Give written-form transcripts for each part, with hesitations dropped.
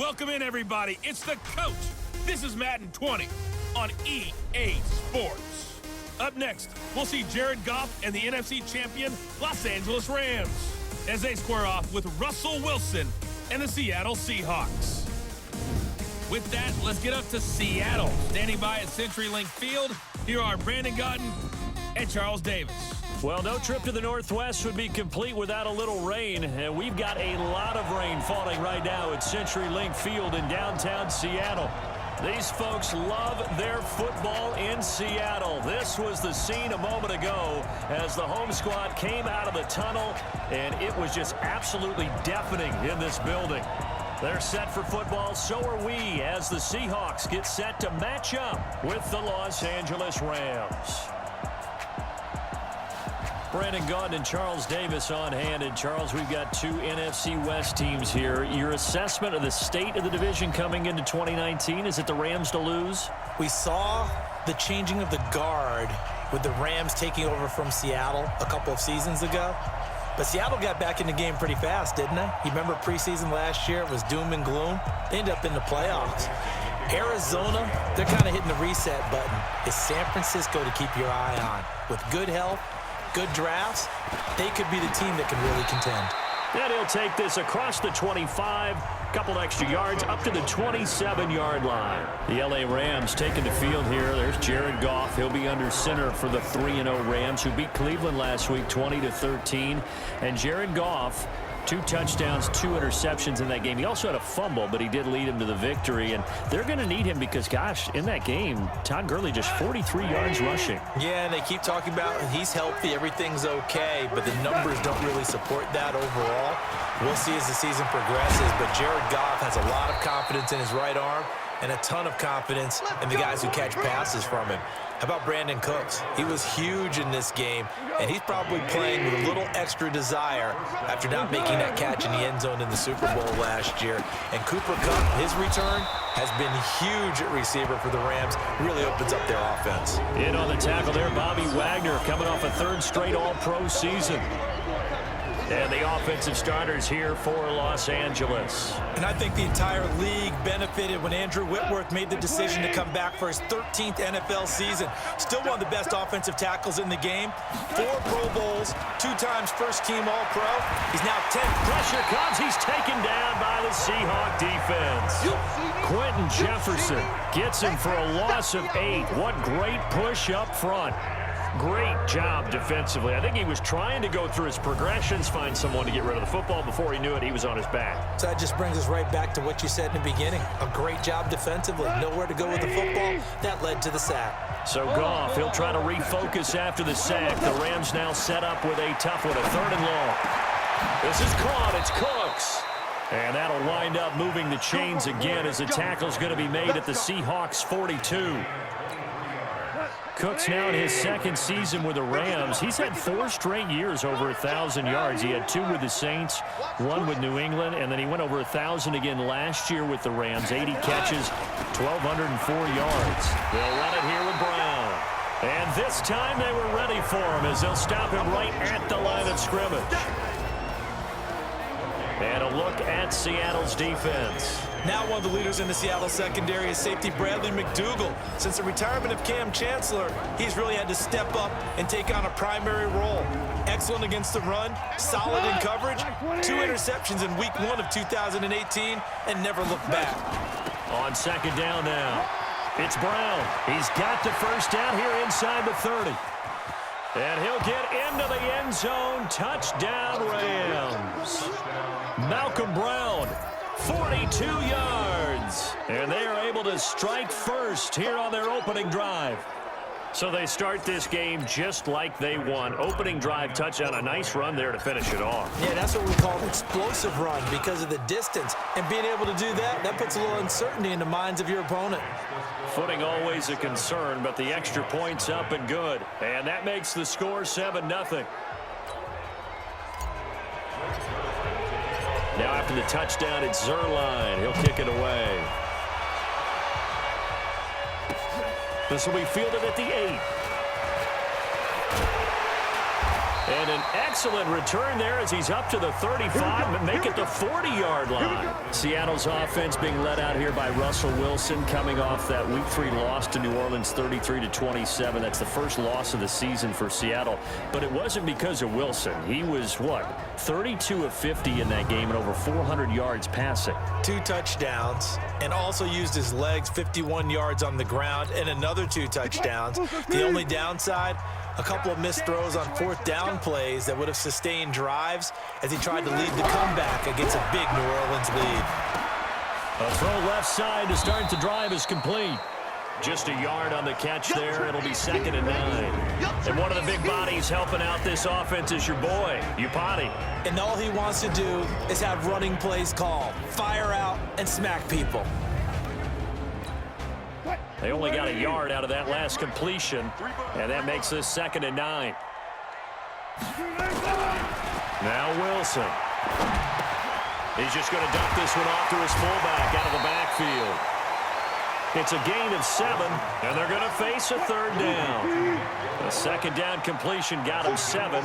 Welcome in, everybody. It's the coach. This is Madden 20 on EA Sports. Up next, we'll see Jared Goff and the NFC champion Los Angeles Rams as they square off with Russell Wilson and the Seattle Seahawks. With that, let's get up to Seattle. Standing by at CenturyLink Field, here are Brandon Gaudin and Charles Davis. Well, no trip to the Northwest would be complete without a little rain, and we've got a lot of rain falling right now at CenturyLink Field in downtown Seattle. These folks love their football in Seattle. This was the scene a moment ago as the home squad came out of the tunnel, and it was just absolutely deafening in this building. They're set for football, so are we, as the Seahawks get set to match up with the Los Angeles Rams. Brandon Gaudin and Charles Davis on hand. And Charles, we've got two NFC West teams here. Your assessment of the state of the division coming into 2019, is it the Rams to lose? We saw the changing of the guard with the Rams taking over from Seattle a couple of seasons ago. But Seattle got back in the game pretty fast, didn't they? You remember preseason last year? It was doom and gloom. They ended up in the playoffs. Arizona, they're kind of hitting the reset button. It's San Francisco to keep your eye on. With good health, good drafts, they could be the team that can really contend. And he'll take this across the 25, couple extra yards, up to the 27-yard line. The LA Rams taking the field here. There's Jared Goff. He'll be under center for the 3-0 Rams, who beat Cleveland last week 20-13. And Jared Goff, 2 touchdowns, 2 interceptions in that game. He also had a fumble, but he did lead him to the victory. And they're going to need him because, gosh, in that game, Todd Gurley just 43 yards rushing. Yeah, and they keep talking about he's healthy, everything's okay, but the numbers don't really support that overall. We'll see as the season progresses, but Jared Goff has a lot of confidence in his right arm and a ton of confidence in the guys who catch passes from him. How about Brandon Cooks? He was huge in this game, and he's probably playing with a little extra desire after not making that catch in the end zone in the Super Bowl last year. And Cooper Kupp, his return has been huge at receiver for the Rams. Really opens up their offense. In on the tackle there, Bobby Wagner coming off a 3rd straight All-Pro season. And the offensive starters here for Los Angeles. And I think the entire league benefited when Andrew Whitworth made the decision to come back for his 13th NFL season. Still one of the best offensive tackles in the game. 4 Pro Bowls, 2 times first-team All-Pro. He's now 10th. Pressure comes. He's taken down by the Seahawk defense. Quentin Jefferson gets him for a loss of 8. What great push up front. Great job defensively. I think he was trying to go through his progressions, find someone to get rid of the football. Before he knew it, he was on his back. So that just brings us right back to what you said in the beginning. A great job defensively. Nowhere to go with the football. That led to the sack. So Goff, he'll try to refocus after the sack. The Rams now set up with a tough one, a 3rd and long. This is caught. It's Cooks. And that'll wind up moving the chains again as the tackle's going to be made at the Seahawks 42. Cooks now in his 2nd season with the Rams. He's had 4 straight years over 1,000 yards. He had 2 with the Saints, 1 with New England, and then he went over 1,000 again last year with the Rams. 80 catches, 1,204 yards. They'll run it here with Brown. And this time they were ready for him as they'll stop him right at the line of scrimmage. And a look at Seattle's defense. Now one of the leaders in the Seattle secondary is safety Bradley McDougald. Since the retirement of Cam Chancellor, he's really had to step up and take on a primary role. Excellent against the run, solid in coverage, 2 interceptions in week 1 of 2018, and never looked back. On 2nd down now, it's Brown. He's got the first down here inside the 30. And he'll get into the end zone. Touchdown, Rams. Malcolm Brown, 42 yards. And they are able to strike first here on their opening drive. So they start this game just like they won. Opening drive touchdown, a nice run there to finish it off. Yeah, that's what we call an explosive run because of the distance. And being able to do that, that puts a little uncertainty in the minds of your opponent. Footing always a concern, but the extra point's up and good. And that makes the score 7-0. Now after the touchdown, it's Zuerlein. He'll kick it away. This will be fielded at the 8. And an excellent return there as he's up to the 35, but make it the 40-yard line. Seattle's offense being led out here by Russell Wilson, coming off that Week 3 loss to New Orleans 33-27. That's the first loss of the season for Seattle. But it wasn't because of Wilson. He was, 32 of 50 in that game and over 400 yards passing. 2 touchdowns, and also used his legs, 51 yards on the ground, and another 2 touchdowns. The only downside, a couple of missed throws on 4th down plays that would have sustained drives as he tried to lead the comeback against a big New Orleans lead. A throw left side to start the drive is complete. Just a yard on the catch there. It'll be 2nd and 9. And one of the big bodies helping out this offense is your boy, Upati. And all he wants to do is have running plays called. Fire out and smack people. They only got a yard out of that last completion, and that makes this 2nd and 9. Now Wilson. He's just going to dump this one off to his fullback out of the backfield. It's a gain of 7, and they're going to face a 3rd down. The 2nd down completion got him 7.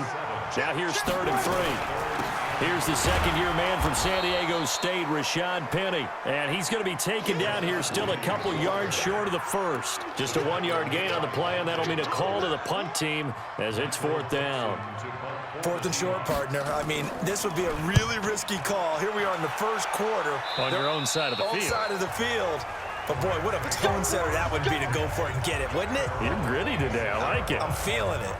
Now here's 3rd and 3. Here's the second-year man from San Diego State, Rashad Penny. And he's going to be taken down here still a couple yards short of the first. Just a 1-yard gain on the play, and that'll mean a call to the punt team as it's 4th down. 4th and short, partner. I mean, this would be a really risky call. Here we are in the first quarter. On your own side of the field. Own side of the field. But, boy, what a tone setter that would be to go for it and get it, wouldn't it? You're gritty today. I like it. I'm feeling it.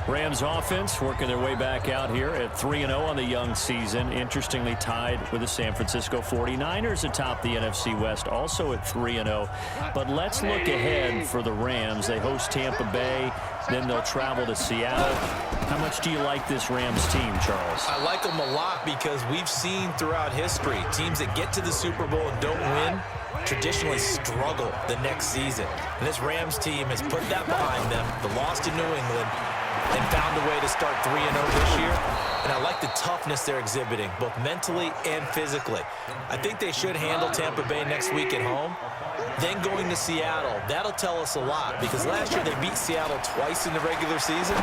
Rams offense working their way back out here at 3-0 on the young season. Interestingly tied with the San Francisco 49ers atop the NFC West, also at 3-0. But let's look ahead for the Rams. They host Tampa Bay, then they'll travel to Seattle. How much do you like this Rams team, Charles? I like them a lot because we've seen throughout history teams that get to the Super Bowl and don't win traditionally struggle the next season. And this Rams team has put that behind them, the loss to New England, and found a way to start 3-0 this year. And I like the toughness they're exhibiting, both mentally and physically. I think they should handle Tampa Bay next week at home. Then going to Seattle, that'll tell us a lot, because last year they beat Seattle twice in the regular season,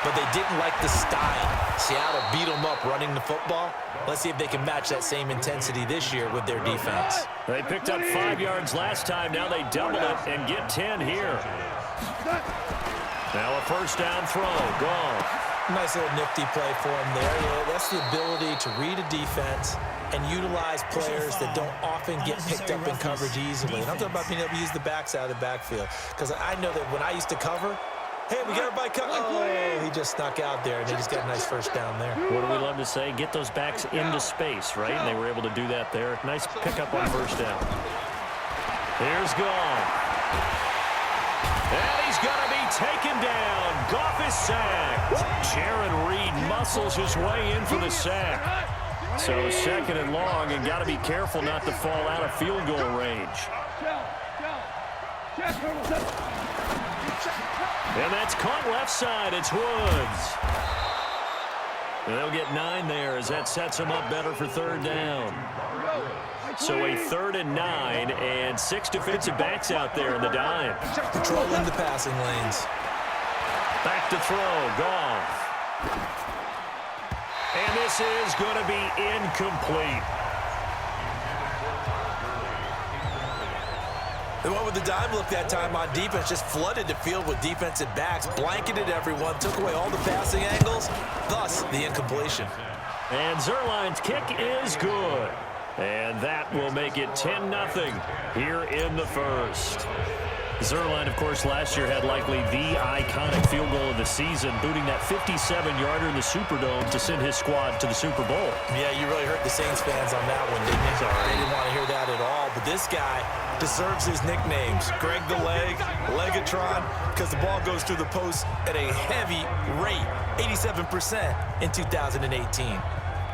but they didn't like the style. Seattle beat them up running the football. Let's see if they can match that same intensity this year with their defense. They picked up 5 yards last time. Now they double it and get 10 here. Now a first down throw. Gone. Nice little nifty play for him there. Yeah, that's the ability to read a defense and utilize players that don't often get picked up in coverage easily. And I'm talking about being able to use the backside of the backfield. Because I know that when I used to cover, hey, we got everybody covered. Oh, he just snuck out there, and they just got a nice first down there. What do we love to say? Get those backs into space, right? And they were able to do that there. Nice pickup on first down. Here's Goff. And he's going to be taken down. Goff is sacked. Jaron Reed muscles his way in for the sack. So 2nd and long, and got to be careful not to fall out of field goal range. And that's caught left side. It's Woods. And they'll get 9 there as that sets them up better for 3rd down. So a 3rd and 9 and 6 defensive backs out there in the dime. Controlling the passing lanes. Back to throw. Goff. And this is going to be incomplete. They went with the dime look that time on defense, just flooded the field with defensive backs, blanketed everyone, took away all the passing angles, thus the incompletion. And Zerline's kick is good. And that will make it 10-0 here in the first. Zerline, of course, last year had likely the iconic field goal of the season, booting that 57-yarder in the Superdome to send his squad to the Super Bowl. Yeah, you really hurt the Saints fans on that one, didn't you? Sorry. They didn't want to hear that at all. But this guy deserves his nicknames. Greg the Leg, Legatron, because the ball goes through the post at a heavy rate, 87% in 2018.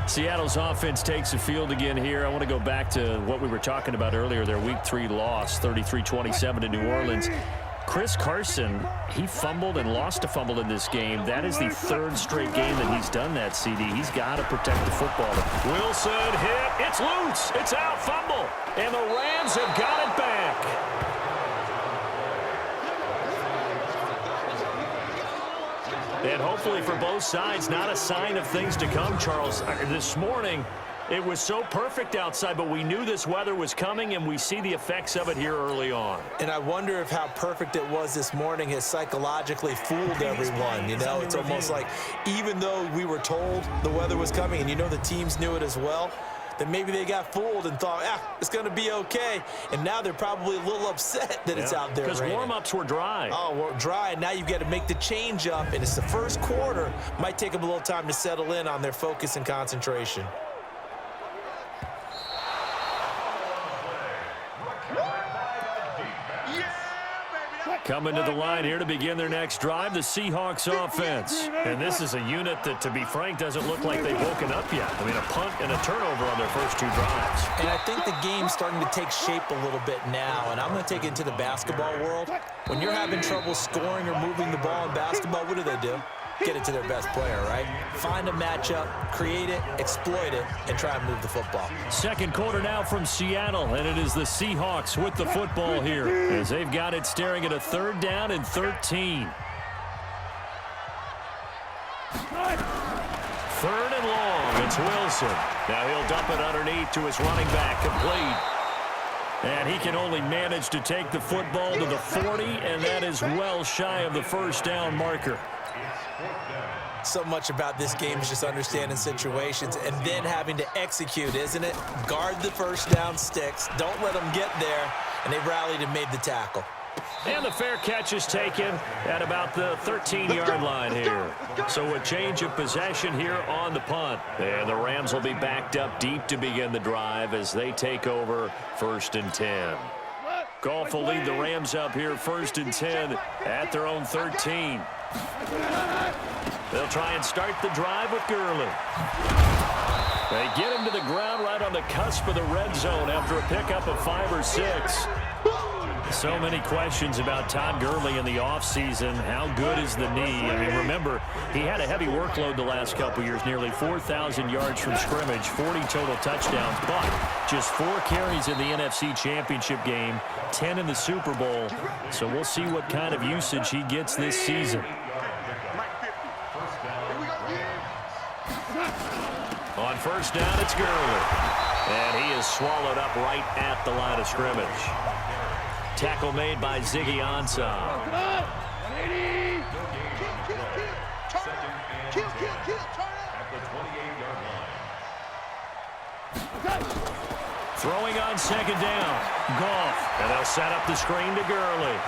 Seattle's offense takes the field again here. I want to go back to what we were talking about earlier, their Week 3 loss, 33-27 to New Orleans. Chris Carson, he fumbled and lost a fumble in this game. That is the 3rd straight game that he's done that, CD. He's got to protect the football. Wilson hit. It's loose. It's out. Fumble. And the Rams have got it back. And hopefully for both sides, not a sign of things to come, Charles. This morning, it was so perfect outside, but we knew this weather was coming, and we see the effects of it here early on. And I wonder if how perfect it was this morning has psychologically fooled everyone. You know, it's almost like even though we were told the weather was coming, and you know the teams knew it as well, then maybe they got fooled and thought, it's going to be okay. And now they're probably a little upset that it's out there. Because raining. Warm-ups were dry. Oh, well, dry, and now you've got to make the change up, and it's the first quarter. Might take them a little time to settle in on their focus and concentration. Coming to the line here to begin their next drive, the Seahawks offense. And this is a unit that, to be frank, doesn't look like they've woken up yet. I mean, a punt and a turnover on their first two drives. And I think the game's starting to take shape a little bit now, and I'm going to take it into the basketball world. When you're having trouble scoring or moving the ball in basketball, what do? Get it to their best player, right? Find a matchup, create it, exploit it, and try and move the football. Second quarter now from Seattle, and it is the Seahawks with the football here as they've got it staring at a 3rd down and 13. 3rd and long, it's Wilson. Now he'll dump it underneath to his running back, complete. And he can only manage to take the football to the 40, and that is well shy of the first down marker. So much about this game is just understanding situations and then having to execute, isn't it? Guard the first down sticks. Don't let them get there. And they rallied and made the tackle. And the fair catch is taken at about the 13-yard line here. So a change of possession here on the punt. And the Rams will be backed up deep to begin the drive as they take over 1st and 10. Goff will lead the Rams up here 1st and 10 at their own 13. They'll try and start the drive with Gurley. They get him to the ground right on the cusp of the red zone after a pickup of 5 or 6. So many questions about Todd Gurley in the offseason. How good is the knee? I mean, remember, he had a heavy workload the last couple years, nearly 4,000 yards from scrimmage, 40 total touchdowns, but just 4 carries in the NFC Championship game, 10 in the Super Bowl. So we'll see what kind of usage he gets this season. On first down, it's Gurley. And he is swallowed up right at the line of scrimmage. Tackle made by Ziggy Ansah. Throwing on 2nd down. Goff. And they'll set up the screen to Gurley.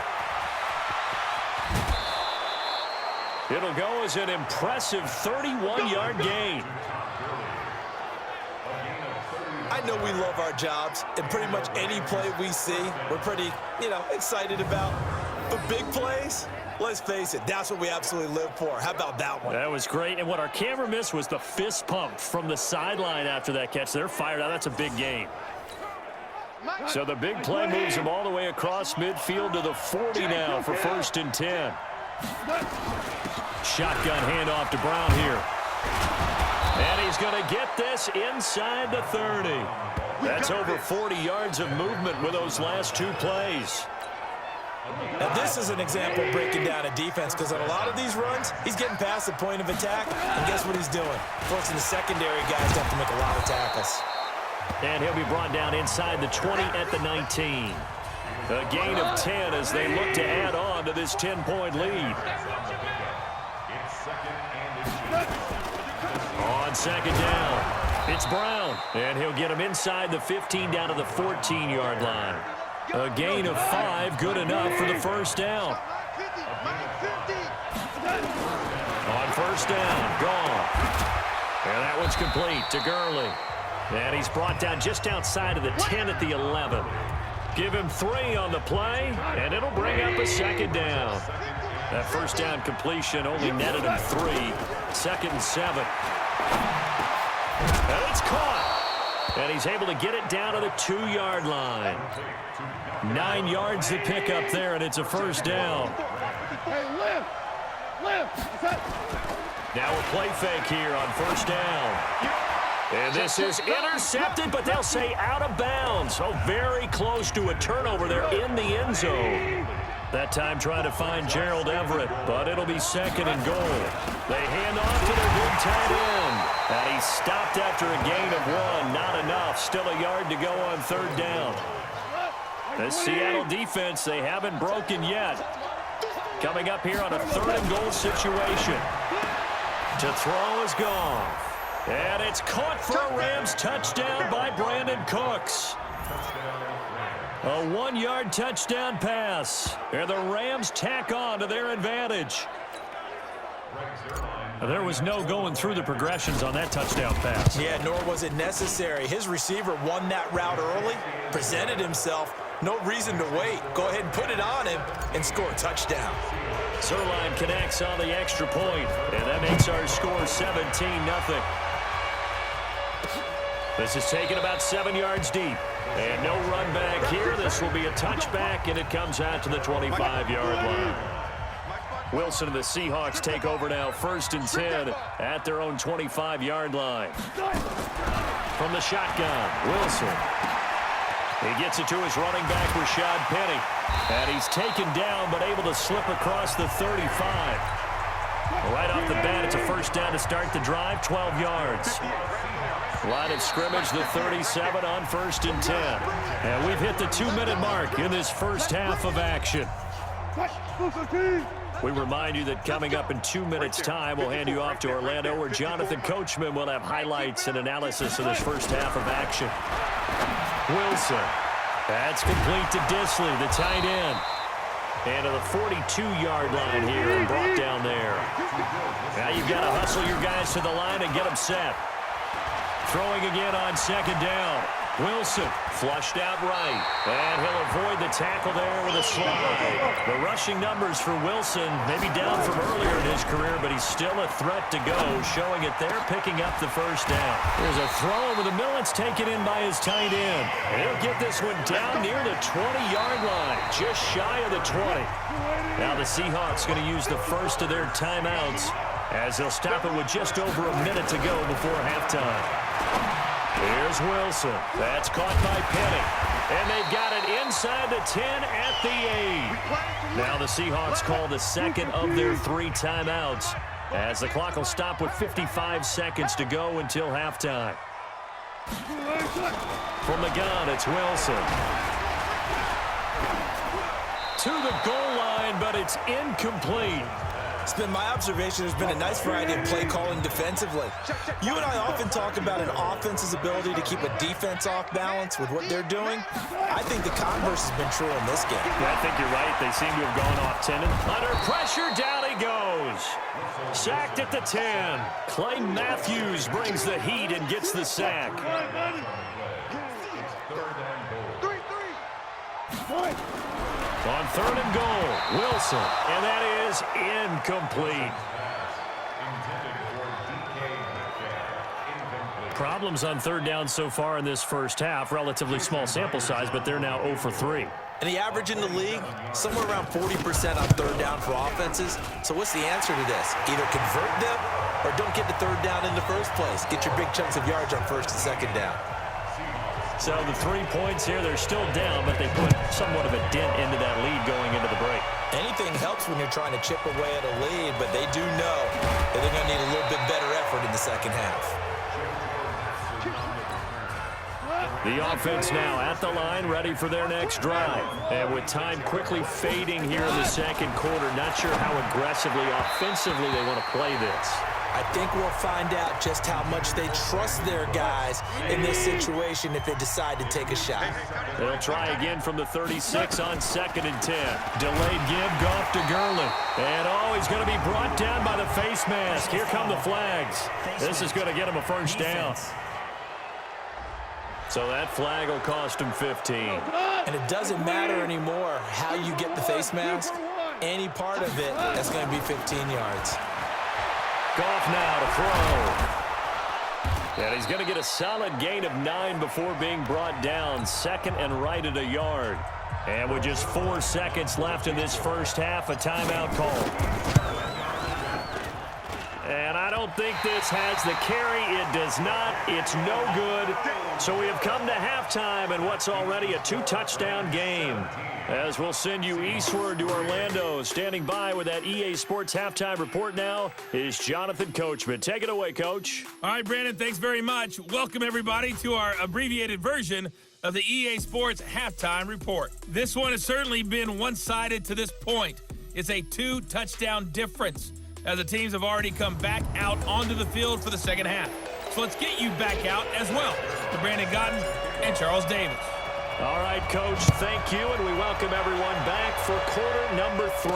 It'll go as an impressive 31-yard gain. I know we love our jobs, and pretty much any play we see, we're pretty, excited about. But big plays, let's face it, that's what we absolutely live for. How about that one? That was great, and what our camera missed was the fist pump from the sideline after that catch. They're fired out. That's a big gain. So the big play moves him all the way across midfield to the 40 now for 1st and 10. Shotgun handoff to Brown here. And he's going to get this inside the 30. That's over 40 yards of movement with those last 2 plays. Now, this is an example of breaking down a defense, because on a lot of these runs, he's getting past the point of attack, and guess what he's doing? Forcing the secondary guys to have to make a lot of tackles. And he'll be brought down inside the 20 at the 19. A gain of 10 as they look to add on to this 10-point lead. On 2nd down, it's Brown, and he'll get him inside the 15 down to the 14-yard line. A gain of 5, good enough for the first down. On first down, gone. And that one's complete to Gurley. And he's brought down just outside of the 10 at the 11. Give him 3 on the play, and it'll bring up a 2nd down. That first down completion only netted him 3. 2nd and 7. And it's caught. And he's able to get it down to the 2-yard line. 9 yards to pick up there, and it's a first down. Now a play fake here on first down. And this is intercepted, but they'll say out of bounds. Oh, very close to a turnover there in the end zone. That time trying to find Gerald Everett, but it'll be second and goal. They hand off to their big tight end. And he's stopped after a gain of 1. Not enough. Still a yard to go on third down. The Seattle defense, they haven't broken yet. Coming up here on a third and goal situation. To throw is gone. And it's caught for a Rams touchdown by Brandon Cooks. A 1-yard touchdown pass. And the Rams tack on to their advantage. There was no going through the progressions on that touchdown pass. Yeah, nor was it necessary. His receiver won that route early, presented himself. No reason to wait. Go ahead and put it on him and score a touchdown. Zerline connects on the extra point, and that makes our score 17-0. This is taken about 7 yards deep. And no run back here. This will be a touchback, and it comes out to the 25-yard line. Wilson and the Seahawks take over now, 1st and 10 at their own 25-yard line. From the shotgun, Wilson. He gets it to his running back, Rashad Penny. And he's taken down, but able to slip across the 35. Right off the bat, it's a first down to start the drive, 12 yards. Line of scrimmage, the 37 on 1st and 10. And we've hit the 2-minute mark in this first half of action. We remind you that coming up in 2 minutes' time, we'll hand you off to Orlando, where Jonathan Coachman will have highlights and analysis of this first half of action. Wilson. That's complete to Disley, the tight end. And to the 42-yard line here and brought down there. Now you've got to hustle your guys to the line and get them set. Throwing again on second down. Wilson flushed out right. And he'll avoid the tackle there with a slide. The rushing numbers for Wilson maybe down from earlier in his career, but he's still a threat to go, showing it there, picking up the first down. There's a throw over the middle. It's taken in by his tight end. And he'll get this one down near the 20-yard line, just shy of the 20. Now the Seahawks going to use the first of their timeouts as they'll stop it with just over a minute to go before halftime. Here's Wilson. That's caught by Penny. And they've got it inside the 10 at the 8. Now the Seahawks call the second of their 3 timeouts as the clock will stop with 55 seconds to go until halftime. From the gun, it's Wilson. To the goal line, but it's incomplete. It's been my observation there's been a nice variety of play calling defensively. You and I often talk about an offense's ability to keep a defense off balance with what they're doing. I think the converse has been true in this game. Yeah, I think you're right. They seem to have gone off tendon. Under pressure, down he goes. Sacked at the 10. Clay Matthews brings the heat and gets the sack. On third and goal, Wilson, and that is incomplete. Problems on third down so far in this first half. Relatively small sample size, but they're now 0 for 3. And the average in the league, somewhere around 40% on third down for offenses. So what's the answer to this? Either convert them or don't get the third down in the first place. Get your big chunks of yards on first and second down. So the 3 points here, they're still down, but they put somewhat of a dent into that lead going into the break. Anything helps when you're trying to chip away at a lead, but they do know that they're going to need a little bit better effort in the second half. The offense now at the line, ready for their next drive. And with time quickly fading here in the second quarter, not sure how aggressively, offensively they want to play this. I think we'll find out just how much they trust their guys in this situation if they decide to take a shot. They'll try again from the 36 on 2nd and 10. Delayed give, Goff to Gurley. And he's going to be brought down by the face mask. Here come the flags. This is going to get him a first down. So that flag will cost him 15. And it doesn't matter anymore how you get the face mask. Any part of it, that's going to be 15 yards. Goff now to throw. And he's going to get a solid gain of 9 before being brought down. Second and right at a yard. And with just 4 seconds left in this first half, a timeout call. And I don't think this has the carry. It does not. It's no good. So we have come to halftime in what's already a 2-touchdown game. As we'll send you eastward to Orlando. Standing by with that EA Sports halftime report now is Jonathan Coachman. Take it away, Coach. All right, Brandon, thanks very much. Welcome, everybody, to our abbreviated version of the EA Sports halftime report. This one has certainly been one-sided to this point. It's a 2-touchdown difference, as the teams have already come back out onto the field for the second half. So let's get you back out as well to Brandon Godden and Charles Davis. All right, Coach, thank you, and we welcome everyone back for quarter number 3.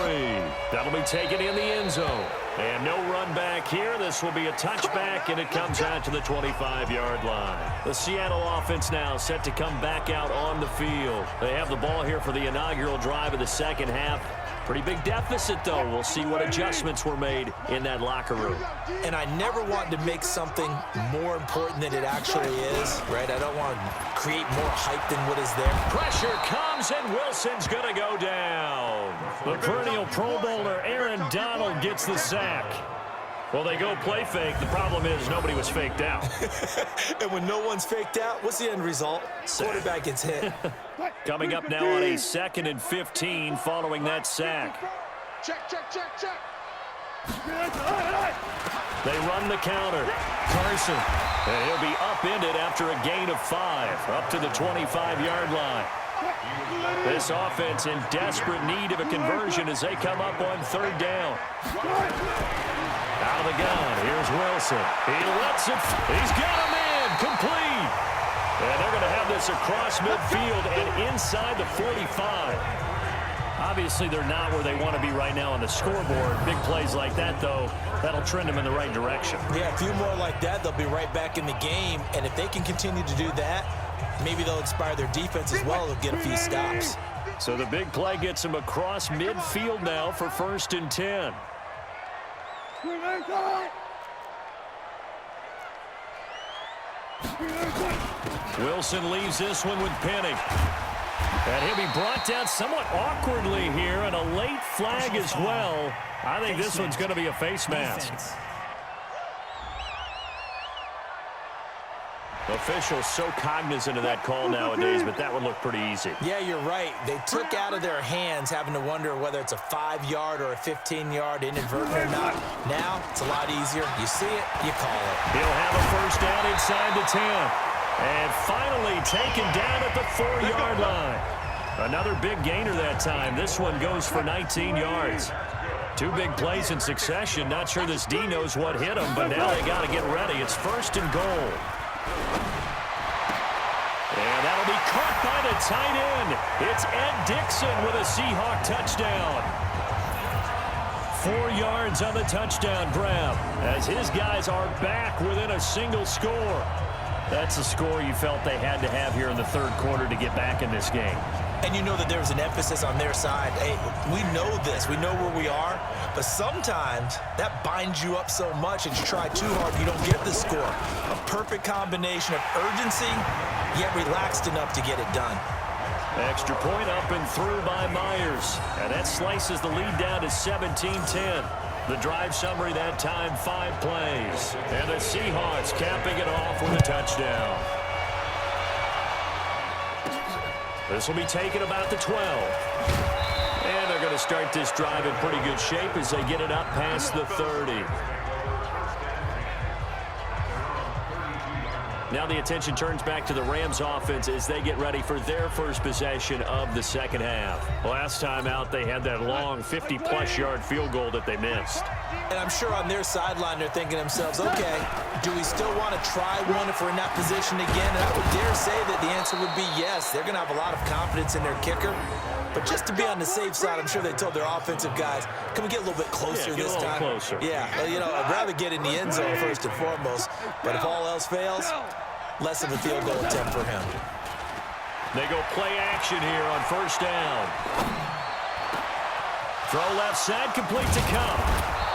That'll be taken in the end zone. And no run back here. This will be a touchback, and it comes out to the 25-yard line. The Seattle offense now set to come back out on the field. They have the ball here for the inaugural drive of the second half. Pretty big deficit, though. We'll see what adjustments were made in that locker room. And I never want to make something more important than it actually is, right? I don't want to create more hype than what is there. Pressure comes, and Wilson's going to go down. The perennial Pro Bowler Aaron Donald gets the sack. Well, they go play fake. The problem is nobody was faked out. And when no one's faked out, what's the end result? Quarterback gets hit. Coming up now on a 2nd and 15 following that sack. Check. They run the counter. Carson. And he'll be upended after a gain of 5, up to the 25-yard line. This offense in desperate need of a conversion as they come up on 3rd down. Out of the gun, here's Wilson. He lets it. He's got him in. Complete. And they're going to have this across midfield and inside the 45. Obviously, they're not where they want to be right now on the scoreboard. Big plays like that, though, that'll trend them in the right direction. Yeah, a few more like that, they'll be right back in the game. And if they can continue to do that, maybe they'll inspire their defense as well. They'll get a few stops. So the big play gets them across midfield now for 1st and 10. Wilson leaves this one with Penning. And he'll be brought down somewhat awkwardly here, and a late flag as well. I think this one's going to be a face mask. Officials so cognizant of that call nowadays, but that would look pretty easy. Yeah, you're right. They took out of their hands having to wonder whether it's a 5-yard or a 15-yard inadvertent or not. Now, it's a lot easier. You see it, you call it. He'll have a 1st down inside the 10. And finally taken down at the 4-yard line. Another big gainer that time. This one goes for 19 yards. 2 big plays in succession. Not sure this D knows what hit him, but now they got to get ready. It's 1st and goal. And that'll be caught by the tight end. It's Ed Dixon with a Seahawk touchdown. 4 yards on the touchdown grab as his guys are back within a single score. That's a score you felt they had to have here in the 3rd quarter to get back in this game. And you know that there's an emphasis on their side. Hey, we know this. We know where we are. But sometimes that binds you up so much and you try too hard, you don't get the score. A perfect combination of urgency, yet relaxed enough to get it done. Extra point up and through by Myers. And that slices the lead down to 17-10. The drive summary that time, 5 plays. And the Seahawks capping it off with a touchdown. This will be taken about the 12. And they're going to start this drive in pretty good shape as they get it up past the 30. Now the attention turns back to the Rams offense as they get ready for their first possession of the second half. Last time out, they had that long 50-plus yard field goal that they missed. And I'm sure on their sideline, they're thinking to themselves, okay, do we still want to try one if we're in that position again? And I would dare say that the answer would be yes. They're going to have a lot of confidence in their kicker. But just to be on the safe side, I'm sure they told their offensive guys, can we get a little bit closer this time? Closer. Yeah, you know, I'd rather get in the end zone first and foremost. But if all else fails, less of a field goal attempt for him. They go play action here on 1st down. Throw left side, complete to Cup.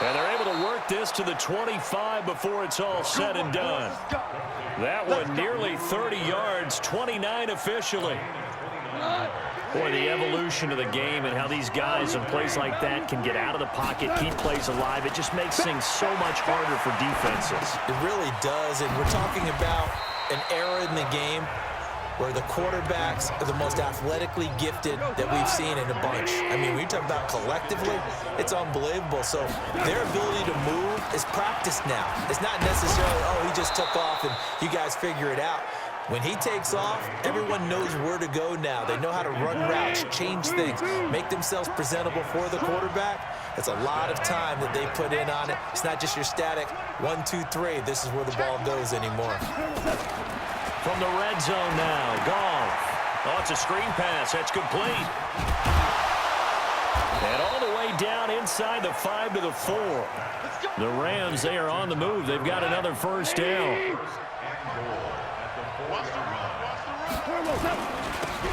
And they're able to work this to the 25 before it's all said and done. That one nearly 30 yards, 29 officially. Boy, the evolution of the game and how these guys in plays like that can get out of the pocket, keep plays alive, it just makes things so much harder for defenses. It really does, and we're talking about an era in the game where the quarterbacks are the most athletically gifted that we've seen in a bunch. I mean, when you talk about collectively, it's unbelievable. So their ability to move is practiced now. It's not necessarily, oh, he just took off and you guys figure it out. When he takes off, everyone knows where to go now. They know how to run routes, change things, make themselves presentable for the quarterback. It's a lot of time that they put in on it. It's not just your static 1, 2, 3. This is where the ball goes anymore. From the red zone now, Goff. Oh, it's a screen pass. That's complete. And all the way down inside the 5 to the 4. The Rams, they are on the move. They've got another first down.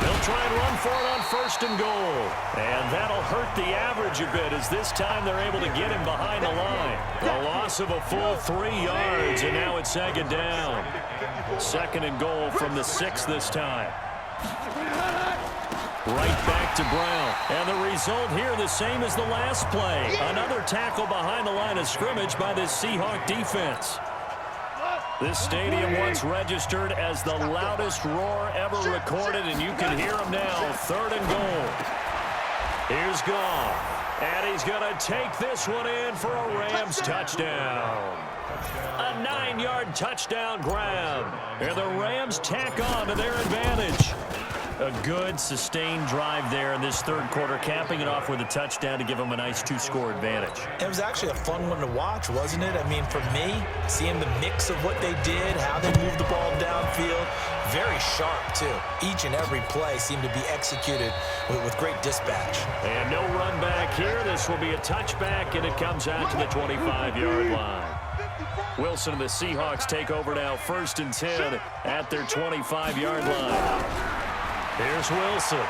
They'll try and run for it on 1st and goal. And that'll hurt the average a bit as this time they're able to get him behind the line. A loss of a full 3 yards, and now it's 2nd down. 2nd and goal from the 6 this time. Right back to Brown. And the result here the same as the last play. Another tackle behind the line of scrimmage by this Seahawk defense. This stadium once registered as the loudest roar ever recorded, and you can hear him now. 3rd and goal. Here's Goff. And he's going to take this one in for a Rams touchdown. A 9-yard touchdown grab. And the Rams tack on to their advantage. A good, sustained drive there in this 3rd quarter, capping it off with a touchdown to give them a nice 2-score advantage. It was actually a fun one to watch, wasn't it? I mean, for me, seeing the mix of what they did, how they moved the ball downfield, very sharp, too. Each and every play seemed to be executed with great dispatch. And no run back here. This will be a touchback, and it comes out to the 25-yard line. Wilson and the Seahawks take over now, 1st and 10 at their 25-yard line. Here's Wilson.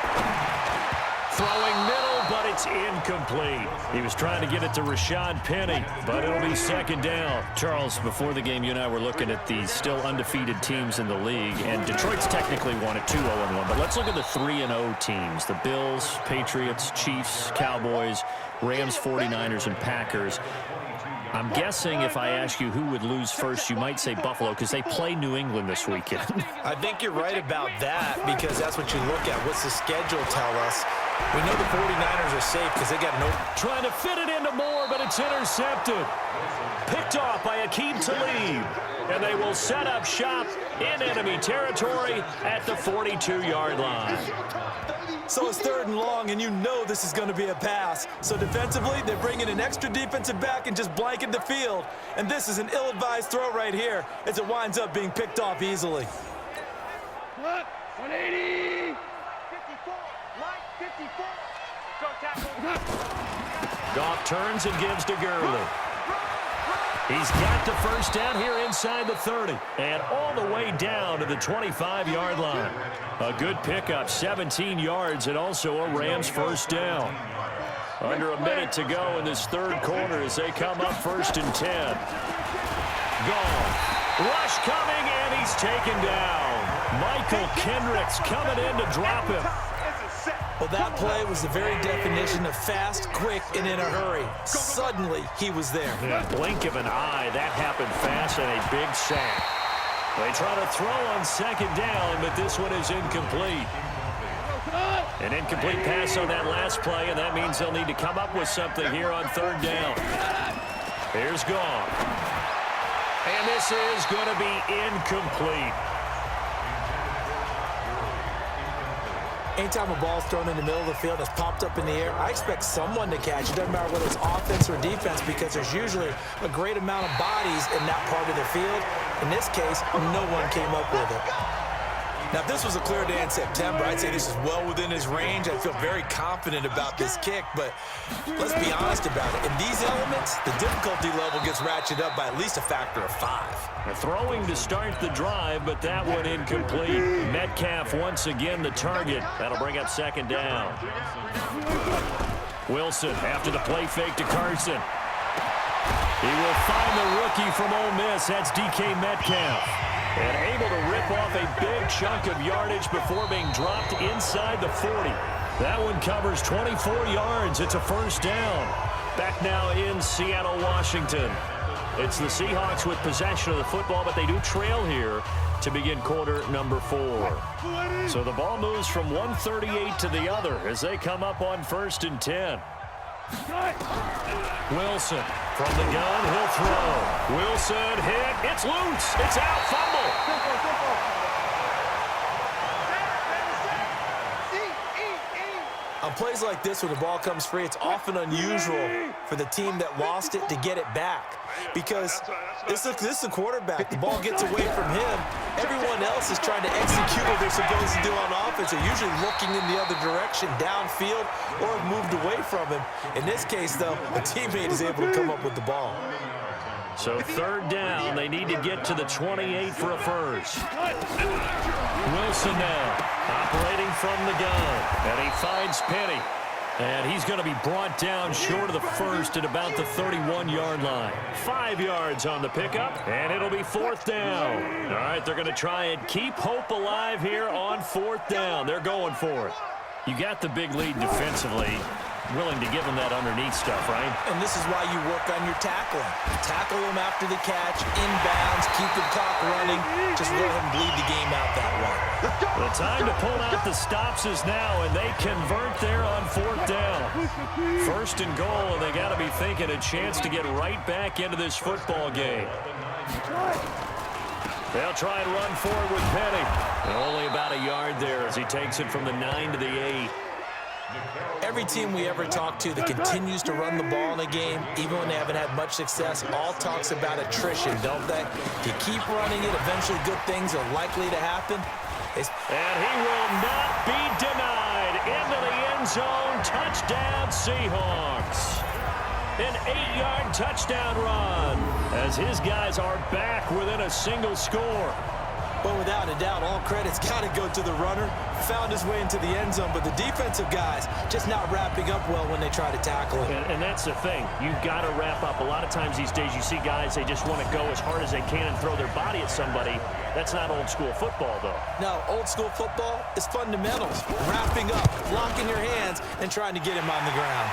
Throwing middle, but it's incomplete. He was trying to get it to Rashad Penny, but it'll be 2nd down. Charles, before the game, you and I were looking at the still undefeated teams in the league, and Detroit's technically won at 2-0-1, but let's look at the 3-0 teams. The Bills, Patriots, Chiefs, Cowboys, Rams, 49ers, and Packers. I'm guessing if I ask you who would lose first, you might say Buffalo because they play New England this weekend. I think you're right about that because that's what you look at. What's the schedule tell us? We know the 49ers are safe because they got no... Trying to fit it into Moore, but it's intercepted. Picked off by Akeem Talib. And they will set up shop in enemy territory at the 42-yard line. So it's 3rd and long, and you know this is going to be a pass. So defensively, they're bringing an extra defensive back and just blanket the field. And this is an ill-advised throw right here as it winds up being picked off easily. 180. 54. Right, 54. Go tackle. Goff turns and gives to Gurley. He's got the first down here inside the 30 and all the way down to the 25-yard line. A good pickup, 17 yards, and also a Rams first down. Under a minute to go in this 3rd quarter as they come up 1st and 10. Goff. Rush coming, and he's taken down. Michael Kendricks coming in to drop him. Well, that play was the very definition of fast, quick, and in a hurry. Suddenly, he was there. Yeah, blink of an eye. That happened fast and a big sack. They try to throw on 2nd down, but this one is incomplete. An incomplete pass on that last play, and that means they'll need to come up with something here on 3rd down. Here's Goff. And this is going to be incomplete. Anytime a ball's thrown in the middle of the field that's popped up in the air, I expect someone to catch it. Doesn't matter whether it's offense or defense because there's usually a great amount of bodies in that part of the field. In this case, no one came up with it. Now, if this was a clear day in September, I'd say this is well within his range. I feel very confident about this kick, but let's be honest about it. In these elements, the difficulty level gets ratcheted up by at least a factor of 5. Throwing to start the drive, but that one incomplete. Metcalf once again the target. That'll bring up 2nd down. Wilson after the play fake to Carson. He will find the rookie from Ole Miss. That's DK Metcalf. And able to rip off a big chunk of yardage before being dropped inside the 40. That one covers 24 yards. It's a first down. Back now in Seattle, Washington. It's the Seahawks with possession of the football, but they do trail here to begin quarter number 4. So the ball moves from 138 to the other as they come up on 1st and 10. Wilson from the gun, he'll throw. Wilson hit, it's loose, it's out, fumble. On plays like this, when the ball comes free, it's often unusual for the team that lost it to get it back. Because this is a quarterback. The ball gets away from him. Everyone else is trying to execute what they're supposed to do on offense. They're usually looking in the other direction, downfield, or have moved away from him. In this case, though, a teammate is able to come up with the ball. So 3rd down, they need to get to the 28 for a first. Wilson now, operating from the gun, and he finds Penny. And he's going to be brought down short of the first at about the 31-yard line. 5 yards on the pickup, and it'll be 4th down. All right, they're going to try and keep hope alive here on 4th down. They're going for it. You got the big lead defensively. Willing to give them that underneath stuff, right? And this is why you work on your tackling. Tackle them after the catch, inbounds, keep the clock running. Just let him bleed the game out that way. The time to pull out the stops is now, and they convert there on 4th down. 1st and goal, and they got to be thinking a chance to get right back into this football game. They'll try and run forward with Penny. And only about a yard there as he takes it from the 9 to the 8. Every team we ever talk to that continues to run the ball in a game, even when they haven't had much success, all talks about attrition, don't they? If you keep running it, eventually good things are likely to happen. And he will not be denied. Into the end zone. Touchdown, Seahawks. An 8-yard touchdown run as his guys are back within a single score. But without a doubt, all credit's got to go to the runner. Found his way into the end zone, but the defensive guys just not wrapping up well when they try to tackle him. And that's the thing. You've got to wrap up. A lot of times these days you see guys, they just want to go as hard as they can and throw their body at somebody. That's not old school football, though. No, old school football is fundamentals. Wrapping up, locking your hands, and trying to get him on the ground.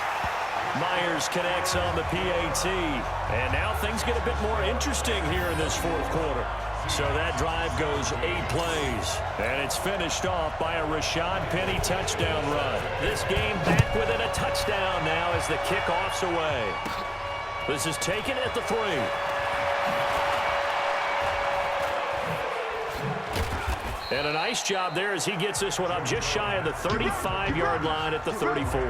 Myers connects on the PAT. And now things get a bit more interesting here in this 4th quarter. So that drive goes 8 plays. And it's finished off by a Rashad Penny touchdown run. This game back within a touchdown now as the kickoff's away. This is taken at the 3. And a nice job there as he gets this one up just shy of the 35-yard line at the 34.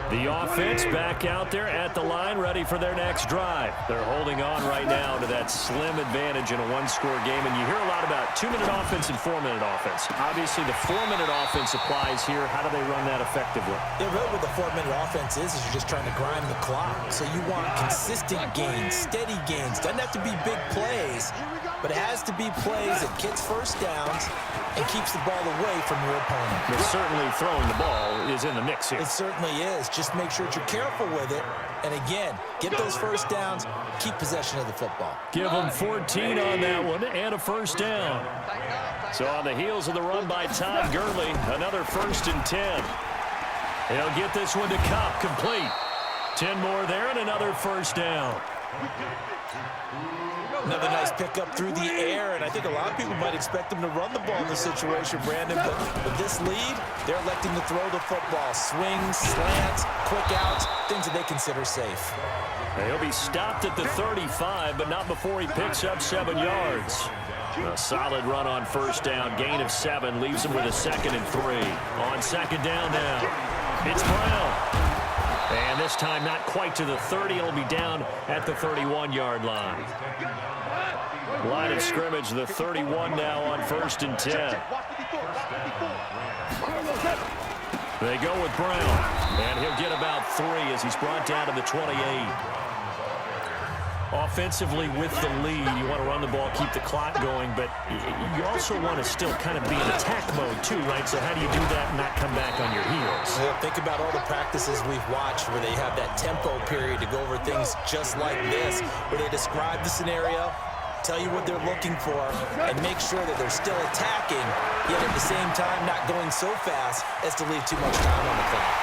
The offense back out there at the line, ready for their next drive. They're holding on right now to that slim advantage in a one-score game. And you hear a lot about 2-minute offense and 4-minute offense. Obviously, the 4-minute offense applies here. How do they run that effectively? Yeah, really what the 4-minute offense is you're just trying to grind the clock. So you want consistent gains, steady gains. Doesn't have to be big plays, but it has to be plays that gets first downs and keeps the ball away from your opponent. But certainly throwing the ball is in the mix here. It certainly is. Just make sure that you're careful with it. And again, get those first downs, keep possession of the football. Give them 14 on that one and a first down. So on the heels of the run by Todd Gurley, another 1st and 10. He'll get this one to Cobb, complete. 10 more there and another first down. Another nice pickup through the air, and I think a lot of people might expect him to run the ball in this situation, Brandon, but with this lead, they're electing to throw the football. Swings, slants, quick outs, things that they consider safe. He'll be stopped at the 35, but not before he picks up 7 yards. A solid run on first down, gain of 7, leaves him with a 2nd and 3. On 2nd down now, it's Brown. And this time not quite to the 30. It'll be down at the 31-yard line. Line of scrimmage, the 31 now on 1st and 10. They go with Brown. And he'll get about 3 as he's brought down to the 28. Offensively with the lead, you want to run the ball, keep the clock going, but you also want to still kind of be in attack mode too, right? So how do you do that and not come back on your heels? Well, think about all the practices we've watched where they have that tempo period to go over things just like this, where they describe the scenario, tell you what they're looking for, and make sure that they're still attacking, yet at the same time not going so fast as to leave too much time on the clock.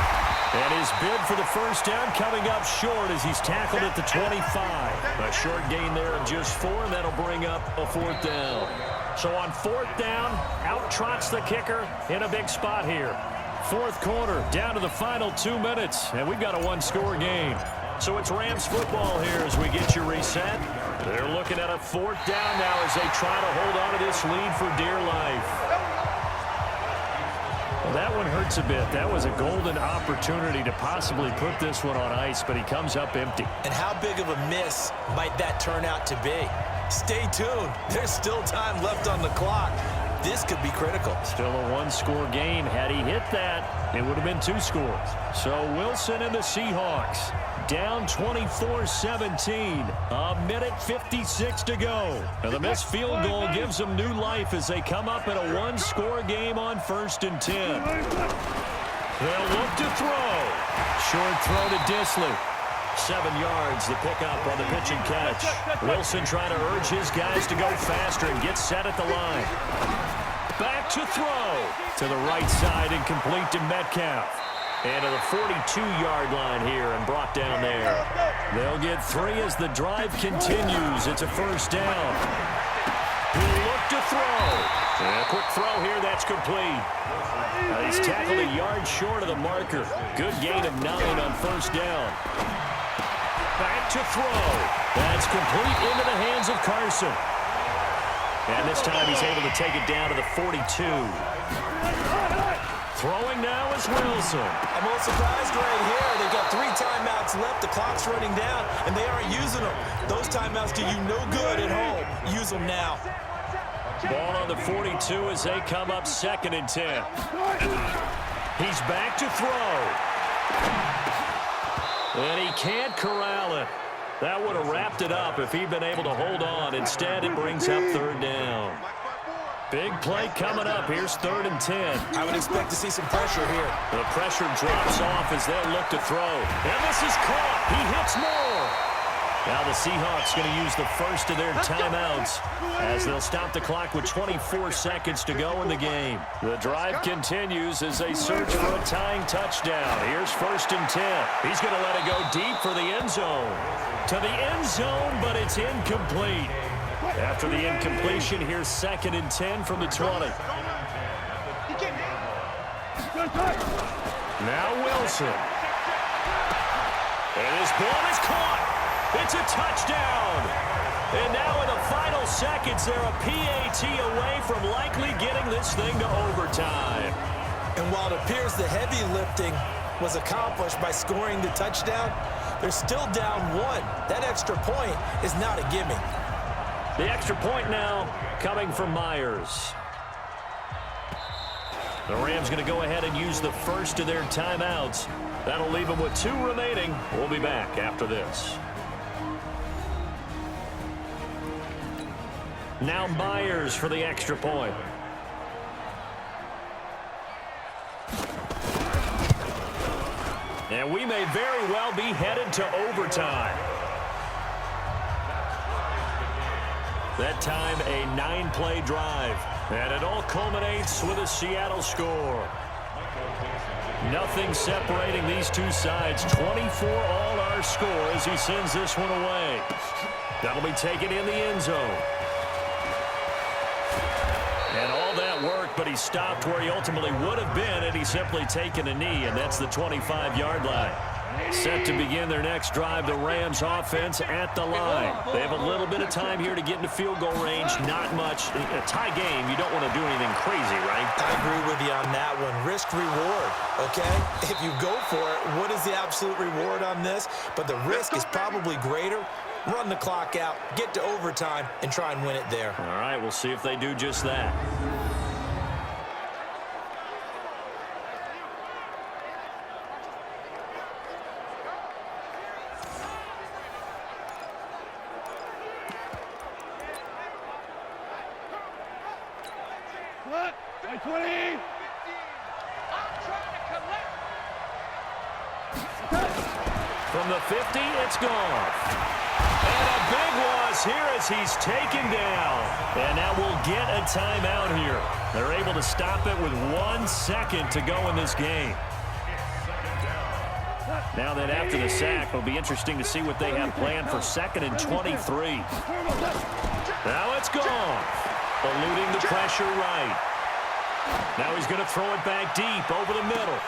And his bid for the first down coming up short as he's tackled at the 25. A short gain there of just 4, and that'll bring up a 4th down. So on 4th down, out trots the kicker in a big spot here. 4th quarter, down to the final 2 minutes, and we've got a 1-score game. So it's Rams football here as we get you reset. They're looking at a 4th down now as they try to hold on to this lead for dear life. Well, that one hurts a bit. That was a golden opportunity to possibly put this one on ice, but he comes up empty. And how big of a miss might that turn out to be? Stay tuned. There's still time left on the clock. This could be critical. Still a 1-score game. Had he hit that, it would have been 2 scores. So Wilson and the Seahawks down 24-17. A minute 56 to go. And the missed field goal gives them new life as they come up in a 1-score game on 1st and 10. They'll look to throw. Short throw to Disley. 7 yards, the pickup on the pitch and catch. Wilson trying to urge his guys to go faster and get set at the line. Back to throw. To the right side and complete to Metcalf. And to the 42-yard line here and brought down there. They'll get 3 as the drive continues. It's a 1st down. He'll look to throw. And a quick throw here, that's complete. He's tackled a yard short of the marker. Good gain of 9 on 1st down. Back to throw. That's complete into the hands of Carson. And this time he's able to take it down to the 42. Throwing now is Wilson. I'm a little surprised right here. They've got 3 timeouts left. The clock's running down, and they aren't using them. Those timeouts do you no good at home. Use them now. Ball on the 42 as they come up 2nd and 10. He's back to throw. And he can't corral it. That would have wrapped it up if he'd been able to hold on. Instead, it brings up 3rd down. Big play coming up. Here's 3rd and 10. I would expect to see some pressure here. The pressure drops off as they'll look to throw. And this is caught. He hits more. Now the Seahawks going to use the first of their timeouts as they'll stop the clock with 24 seconds to go in the game. The drive continues as they search for a tying touchdown. Here's 1st and 10. He's going to let it go deep for the end zone. To the end zone, but it's incomplete. After the incompletion, here's 2nd and 10 from the 20. Now Wilson. And his ball is caught. It's a touchdown. And now in the final seconds, they're a PAT away from likely getting this thing to overtime. And while it appears the heavy lifting was accomplished by scoring the touchdown, they're still down 1. That extra point is not a gimme. The extra point now coming from Myers. The Rams going to go ahead and use the first of their timeouts. That'll leave them with 2 remaining. We'll be back after this. Now Myers for the extra point. And we may very well be headed to overtime. That time a 9-play drive. And it all culminates with a Seattle score. Nothing separating these two sides. 24 all our score as he sends this one away. That'll be taken in the end zone. And all that work, but he stopped where he ultimately would have been had he simply taken a knee, and that's the 25-yard line. Set to begin their next drive, the Rams offense at the line. They have a little bit of time here to get into field goal range, not much. A tie game, you don't want to do anything crazy, right? I agree with you on that one. Risk reward, okay? If you go for it, what is the absolute reward on this? But the risk is probably greater. Run the clock out, get to overtime, and try and win it there. All right, we'll see if they do just that. What? 20. From the 50, it's gone. And a big loss here as he's taken down. And now we'll get a timeout here. They're able to stop it with 1 second to go in this game. Now that after the sack, it'll be interesting to see what they have planned for 2nd and 23. Now it's gone. Eluding the pressure right. Now he's going to throw it back deep over the middle.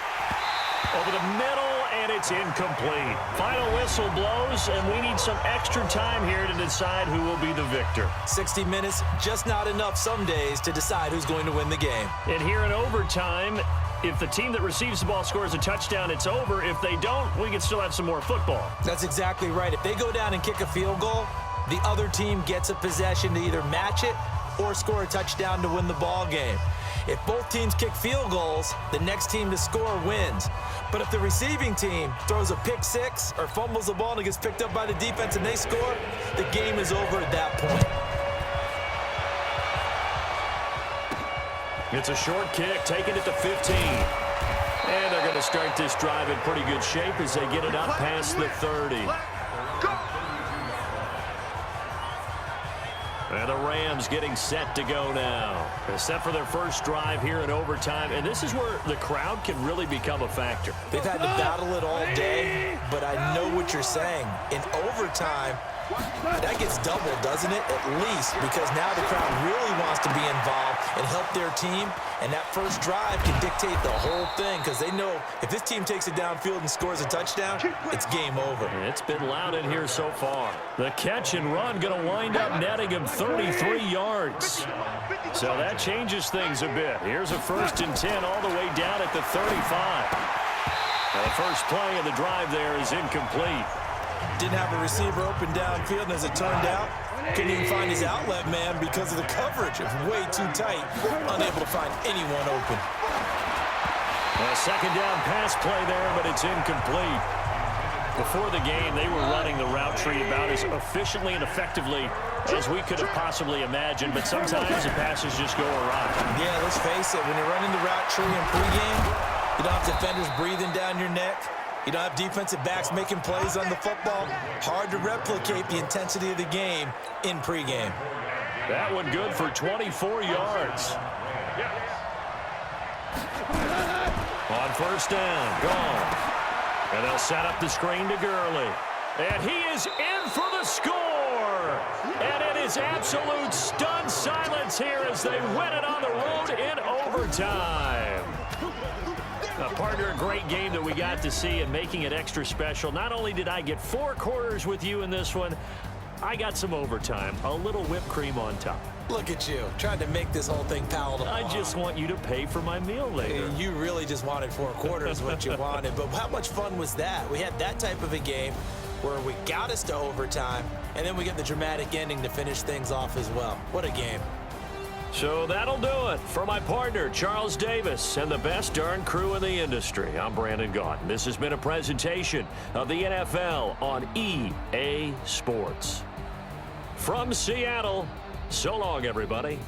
Over the middle, and it's incomplete. Final whistle blows, and we need some extra time here to decide who will be the victor. 60 minutes, just not enough some days to decide who's going to win the game. And here in overtime, if the team that receives the ball scores a touchdown, it's over. If they don't, we can still have some more football. That's exactly right. If they go down and kick a field goal, the other team gets a possession to either match it or score a touchdown to win the ball game. If both teams kick field goals, the next team to score wins. But if the receiving team throws a pick six or fumbles the ball and it gets picked up by the defense and they score, the game is over at that point. It's a short kick, taking it to 15. And they're going to start this drive in pretty good shape as they get it up past the 30. And the Rams getting set to go now. They're set for their first drive here in overtime. And this is where the crowd can really become a factor. They've had to battle it all day, but I know what you're saying. In overtime, that gets doubled, doesn't it? At least, because now the crowd really wants to be involved and help their team. And that first drive can dictate the whole thing because they know if this team takes it downfield and scores a touchdown, it's game over. It's been loud in here so far. The catch and run going to wind up netting him 33 yards. So that changes things a bit. Here's a 1st and 10 all the way down at the 35. Now the first play of the drive there is incomplete. Didn't have a receiver open downfield, and as it turned out, couldn't even find his outlet man because of the coverage. It was way too tight, unable to find anyone open. A 2nd down pass play there, but it's incomplete. Before the game, they were running the route tree about as efficiently and effectively as we could have possibly imagined, but sometimes the passes just go awry. Yeah, let's face it, when you're running the route tree in pregame, you don't have defenders breathing down your neck. You don't have defensive backs making plays on the football. Hard to replicate the intensity of the game in pregame. That one good for 24 yards. On 1st down, gone. And they'll set up the screen to Gurley. And he is in for the score. And it is absolute stunned silence here as they win it on the road in overtime. Partner, a great game that we got to see and making it extra special. Not only did I get 4 quarters with you in this one, I got some overtime, a little whipped cream on top. Look at you, trying to make this whole thing palatable. I just want you to pay for my meal later. You really just wanted 4 quarters, what you wanted. But how much fun was that? We had that type of a game where we got us to overtime, and then we get the dramatic ending to finish things off as well. What a game. So that'll do it for my partner, Charles Davis, and the best darn crew in the industry. I'm Brandon Gaughan. This has been a presentation of the NFL on EA Sports. From Seattle, so long, everybody.